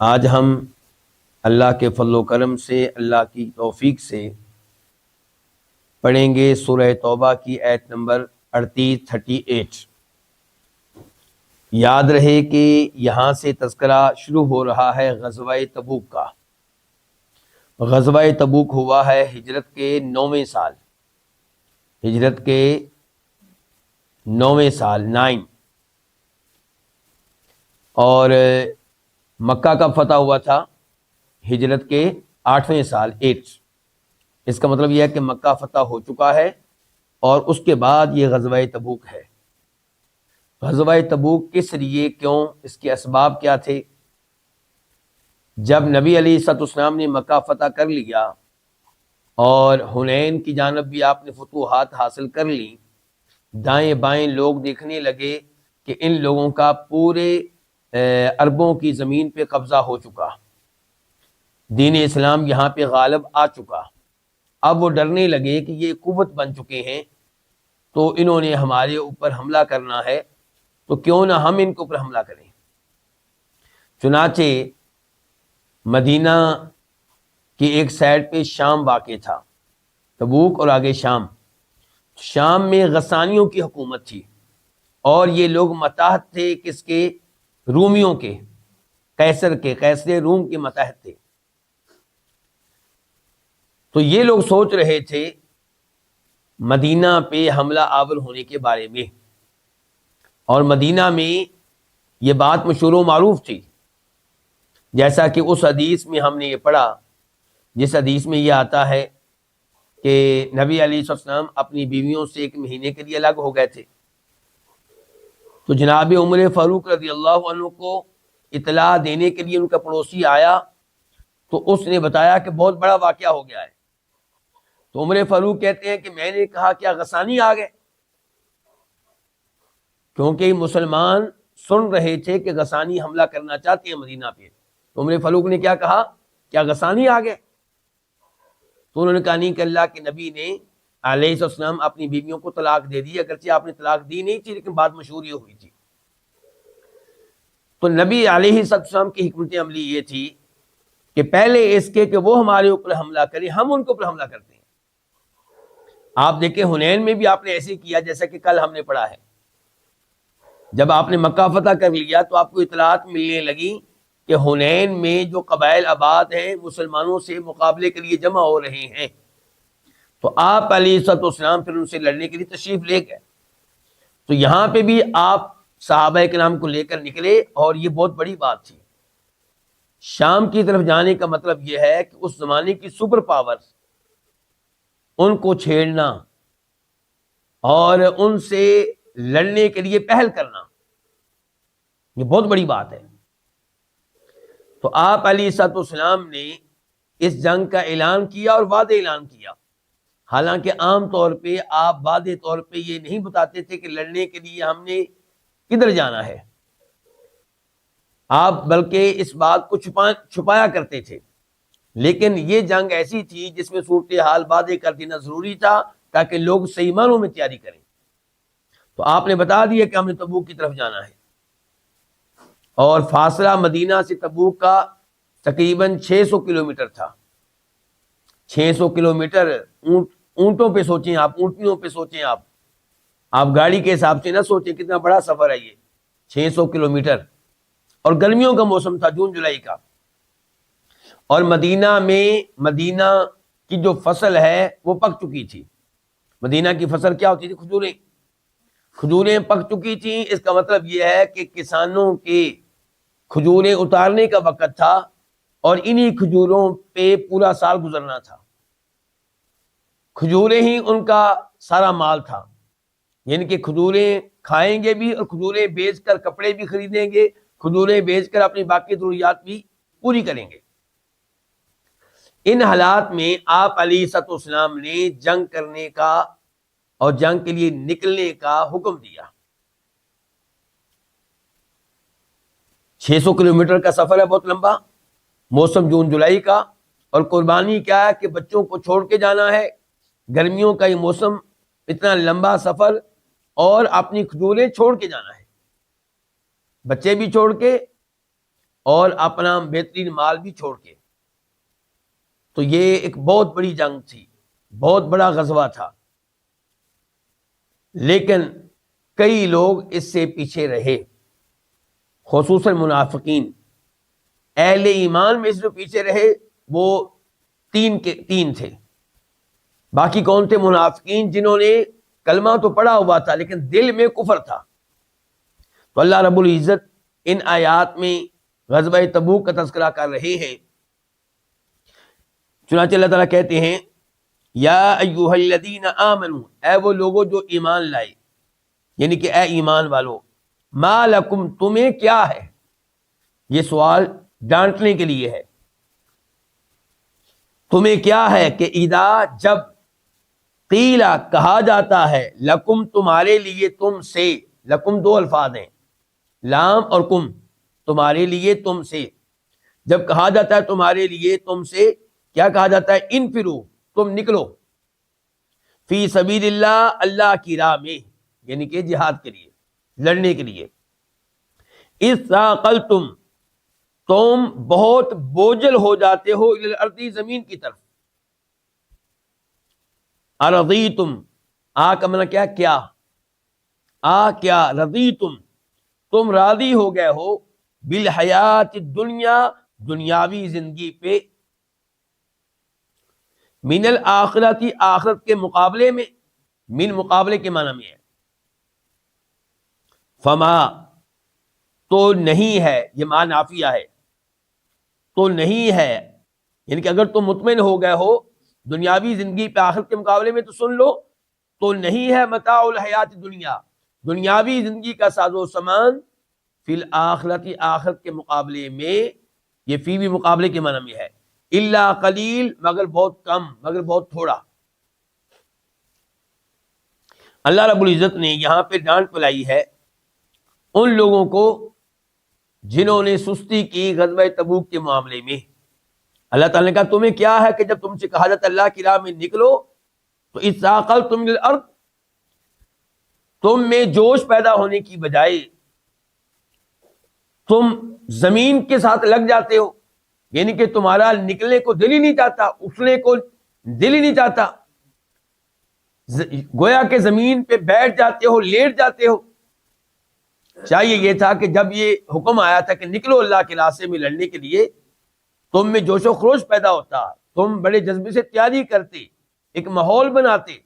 آج ہم اللہ کے فضل و کرم سے، اللہ کی توفیق سے پڑھیں گے سورہ توبہ کی آیت نمبر 38۔ یاد رہے کہ یہاں سے تذکرہ شروع ہو رہا ہے غزوہ تبوک کا۔ غزوہ تبوک ہوا ہے ہجرت کے 9ویں سال، ہجرت کے 9ویں سال 9، اور مکہ کا فتح ہوا تھا ہجرت کے 8ویں سال 8۔ اس کا مطلب یہ ہے کہ مکہ فتح ہو چکا ہے اور اس کے بعد یہ غزوہ تبوک ہے۔ غزوہ تبوک کس لیے، کیوں، اس کے اسباب کیا تھے؟ جب نبی علیہ الصلوۃ والسلام نے مکہ فتح کر لیا اور حنین کی جانب بھی آپ نے فتوحات حاصل کر لی، دائیں بائیں لوگ دیکھنے لگے کہ ان لوگوں کا پورے عربوں کی زمین پہ قبضہ ہو چکا، دین اسلام یہاں پہ غالب آ چکا۔ اب وہ ڈرنے لگے کہ یہ قوت بن چکے ہیں، تو انہوں نے ہمارے اوپر حملہ کرنا ہے، تو کیوں نہ ہم ان کے اوپر حملہ کریں۔ چنانچہ مدینہ کی ایک سائڈ پہ شام واقع تھا، تبوک اور آگے شام میں غسانیوں کی حکومت تھی، اور یہ لوگ متحد تھے کس کے؟ رومیوں کے، قیصر روم کے متحد تھے۔ تو یہ لوگ سوچ رہے تھے مدینہ پہ حملہ آور ہونے کے بارے میں، اور مدینہ میں یہ بات مشہور و معروف تھی، جیسا کہ اس حدیث میں ہم نے یہ پڑھا، جس حدیث میں یہ آتا ہے کہ نبی علیہ السلام اپنی بیویوں سے 1 مہینے کے لیے الگ ہو گئے تھے، تو جناب عمر فاروق رضی اللہ عنہ کو اطلاع دینے کے لیے ان کا پڑوسی آیا، تو اس نے بتایا کہ بہت بڑا واقعہ ہو گیا ہے۔ تو عمر فاروق کہتے ہیں کہ میں نے کہا کیا غسانی آ گئے؟ کیونکہ مسلمان سن رہے تھے کہ غسانی حملہ کرنا چاہتے ہیں مدینہ پہ، تو عمر فاروق نے کیا کہا؟ کیا غسانی آ گئے؟ تو انہوں نے کہا نہیں، کہ اللہ کے نبی نے علیہ السلام اپنی بیویوں کو طلاق دے دی، اگرچہ آپ نے طلاق دی نہیں تھی لیکن بات مشہور یہ ہوئی تھی۔ تو نبی علیہ السلام کی حکمت عملی یہ تھی کہ پہلے اس کے کہ وہ ہمارے اوپر حملہ کریں، ہم ان کے اوپر حملہ کرتے ہیں۔ آپ دیکھیں حنین میں بھی آپ نے ایسے کیا جیسا کہ کل ہم نے پڑھا ہے، جب آپ نے مکہ فتح کر لیا تو آپ کو اطلاعات ملنے لگی کہ حنین میں جو قبائل آباد ہیں مسلمانوں سے مقابلے کے لیے جمع ہو رہے ہیں، تو آپ علیہ الصلوۃ والسلام پھر ان سے لڑنے کے لیے تشریف لے گئے۔ تو یہاں پہ بھی آپ صحابہ کرام کو لے کر نکلے، اور یہ بہت بڑی بات تھی۔ شام کی طرف جانے کا مطلب یہ ہے کہ اس زمانے کی سپر پاور ان کو چھیڑنا اور ان سے لڑنے کے لیے پہل کرنا، یہ بہت بڑی بات ہے۔ تو آپ علیہ الصلوۃ والسلام نے اس جنگ کا اعلان کیا اور وعدہ اعلان کیا، حالانکہ عام طور پہ آپ وعدے طور پہ یہ نہیں بتاتے تھے کہ لڑنے کے لیے ہم نے کدھر جانا ہے، آپ بلکہ اس بات کو چھپایا کرتے تھے۔ لیکن یہ جنگ ایسی تھی جس میں صورتحال وعدے کر دینا ضروری تھا تاکہ لوگ صحیح معنوں میں تیاری کریں۔ تو آپ نے بتا دیا کہ ہم نے تبوک کی طرف جانا ہے، اور فاصلہ مدینہ سے تبوک کا تقریباً 600 کلومیٹر تھا۔ 600 کلومیٹر اونٹوں پہ سوچیں آپ، اونٹنیوں پہ سوچیں آپ گاڑی کے حساب سے نہ سوچیں، کتنا بڑا سفر ہے یہ 600 کلومیٹر، اور گرمیوں کا موسم تھا، جون جولائی کا۔ اور مدینہ کی جو فصل ہے وہ پک چکی تھی۔ مدینہ کی فصل کیا ہوتی تھی؟ کھجوریں پک چکی تھیں۔ اس کا مطلب یہ ہے کہ کسانوں کے کھجوریں اتارنے کا وقت تھا، اور انہی کھجوروں پہ پورا سال گزرنا تھا۔ کھجوریں ہی ان کا سارا مال تھا، یعنی کہ کھجوریں کھائیں گے بھی، اور کھجوریں بیچ کر کپڑے بھی خریدیں گے، کھجوریں بیچ کر اپنی باقی ضروریات بھی پوری کریں گے۔ ان حالات میں آپ علیہ الصلوۃ والسلام نے جنگ کرنے کا اور جنگ کے لیے نکلنے کا حکم دیا۔ 600 کلومیٹر کا سفر ہے، بہت لمبا، موسم جون جولائی کا، اور قربانی کیا ہے کہ بچوں کو چھوڑ کے جانا ہے، گرمیوں کا یہ موسم، اتنا لمبا سفر، اور اپنی کھجوریں چھوڑ کے جانا ہے، بچے بھی چھوڑ کے اور اپنا بہترین مال بھی چھوڑ کے. تو یہ ایک بہت بڑی جنگ تھی، بہت بڑا غزوہ تھا، لیکن کئی لوگ اس سے پیچھے رہے، خصوصاً منافقین. اہل ایمان میں سے جو پیچھے رہے وہ تین تھے. باقی کون تھے؟ منافقین، جنہوں نے کلمہ تو پڑھا ہوا تھا لیکن دل میں کفر تھا. تو اللہ رب العزت ان آیات میں غزوہ تبوک کا تذکرہ کر رہے ہیں. چنانچہ اللہ تعالیٰ کہتے ہیں یا ایھا الذین آمنوا، اے وہ لوگوں جو ایمان لائے، یعنی کہ اے ایمان والو، ما لکم، تمہیں کیا ہے. یہ سوال ڈانٹنے کے لیے ہے. تمہیں کیا ہے کہ اذا، جب، قیلا، کہا جاتا ہے، لکم، تمہارے لیے، تم سے. لکم دو الفاظ ہیں، لام اور کم، تمہارے لیے، تم سے. جب کہا جاتا ہے تمہارے لیے، تم سے، کیا کہا جاتا ہے؟ انفرو، تم نکلو، فی سبیل اللہ، اللہ کی راہ میں، یعنی کہ جہاد کے لیے، لڑنے کے لیے. اذ ثاقلتم، تم بہت بوجھل ہو جاتے ہو، الی الارض، زمین کی طرف. ارضیتم، آ کا معنی کیا؟ کیا رضیتم، تم راضی ہو گئے ہو، بالحیات الدنیا، دنیاوی زندگی پہ، من الآخرتی، آخرت کے مقابلے میں. من مقابلے کے معنی میں ہے. فما، تو نہیں ہے، یہ معنی نافیہ ہے، تو نہیں ہے، یعنی کہ اگر تم مطمئن ہو گئے ہو دنیاوی زندگی پہ آخرت کے مقابلے میں، تو سن لو، تو نہیں ہے متاع الحیات دنیا، دنیاوی زندگی کا ساز و سامان، فی الآخرتی، آخرت کے مقابلے میں. یہ فی بھی مقابلے کے معنی میں ہے. الا قلیل، مگر بہت کم، مگر بہت تھوڑا. اللہ رب العزت نے یہاں پہ ڈانٹ پلائی ہے ان لوگوں کو جنہوں نے سستی کی غزوہ تبوک کے معاملے میں. اللہ تعالیٰ نے کہا تمہیں کیا ہے کہ جب تم سے کہا جاتا ہے اللہ کی راہ میں نکلو، تو اذ ثاقلتم الی الارض، تم میں جوش پیدا ہونے کی بجائے تم زمین کے ساتھ لگ جاتے ہو، یعنی کہ تمہارا نکلنے کو دل ہی نہیں چاہتا، اٹھنے کو دل ہی نہیں چاہتا، گویا کہ زمین پہ بیٹھ جاتے ہو، لیٹ جاتے ہو. چاہیے یہ تھا کہ جب یہ حکم آیا تھا کہ نکلو اللہ کے راستے میں لڑنے کے لیے، تم میں جوش و خروش پیدا ہوتا، تم بڑے جذبے سے تیاری کرتے، ایک ماحول بناتے،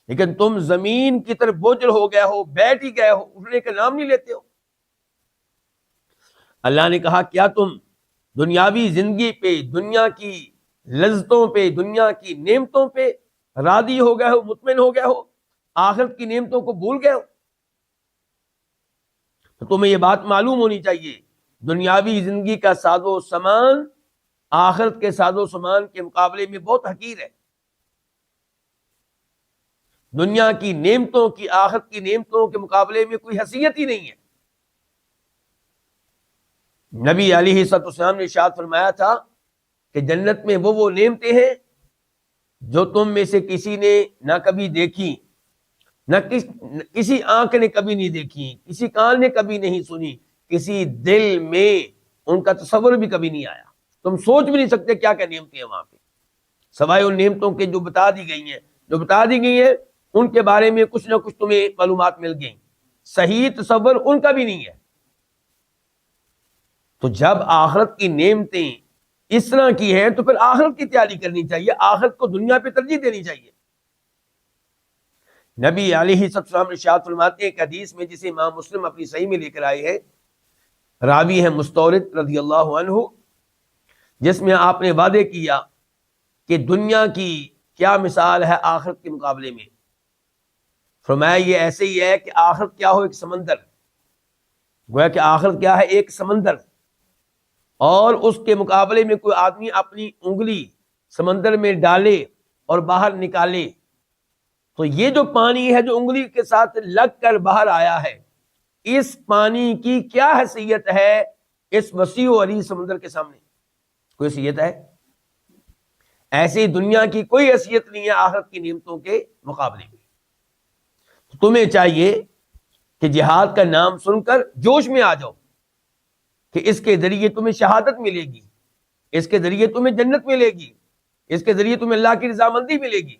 لیکن تم زمین کی طرف بوجھل ہو گئے ہو، بیٹھ ہی گئے ہو، اٹھنے کا نام نہیں لیتے ہو. اللہ نے کہا کیا تم دنیاوی زندگی پہ، دنیا کی لذتوں پہ، دنیا کی نعمتوں پہ راضی ہو گئے ہو، مطمئن ہو گئے ہو، آخرت کی نعمتوں کو بھول گئے ہو؟ تو تمہیں یہ بات معلوم ہونی چاہیے، دنیاوی زندگی کا ساز و سامان آخرت کے ساز و سامان کے مقابلے میں بہت حقیر ہے. دنیا کی نعمتوں کی، آخرت کی نعمتوں کے مقابلے میں کوئی حیثیت ہی نہیں ہے. نبی علیہ الصلوۃ والسلام نے ارشاد فرمایا تھا کہ جنت میں وہ نعمتیں ہیں جو تم میں سے کسی نے نہ کبھی دیکھی، نہ کسی آنکھ نے کبھی نہیں دیکھی، کسی کان نے کبھی نہیں سنی، کسی دل میں ان کا تصور بھی کبھی نہیں آیا. تم سوچ بھی نہیں سکتے کیا کیا نعمتیں ہیں وہاں پہ، سوائے ان نعمتوں کے جو بتا دی گئی ہیں ان کے بارے میں کچھ نہ کچھ تمہیں معلومات مل گئیں، صحیح تصور ان کا بھی نہیں ہے. تو جب آخرت کی نعمتیں اس طرح کی ہیں تو پھر آخرت کی تیاری کرنی چاہیے، آخرت کو دنیا پہ ترجیح دینی چاہیے. نبی علیہ السلام نے ارشاد فرماتے ہیں ایک حدیث میں جسے امام مسلم اپنی صحیح میں لے کر آئے ہیں، راوی ہے مستورد رضی اللہ عنہ، جس میں آپ نے وعدے کیا کہ دنیا کی کیا مثال ہے آخرت کے مقابلے میں. فرمایا یہ ایسے ہی ہے کہ آخرت کیا ہو، ایک سمندر، گویا کہ آخرت کیا ہے، ایک سمندر، اور اس کے مقابلے میں کوئی آدمی اپنی انگلی سمندر میں ڈالے اور باہر نکالے، تو یہ جو پانی ہے جو انگلی کے ساتھ لگ کر باہر آیا ہے، اس پانی کی کیا حیثیت ہے اس وسیع و عریض سمندر کے سامنے؟ کوئی حیثیت ہے؟ ایسی دنیا کی کوئی حیثیت نہیں ہے آخرت کی نعمتوں کے مقابلے میں. تمہیں چاہیے کہ جہاد کا نام سن کر جوش میں آ جاؤ، کہ اس کے ذریعے تمہیں شہادت ملے گی، اس کے ذریعے تمہیں جنت ملے گی، اس کے ذریعے تمہیں اللہ کی رضامندی ملے گی،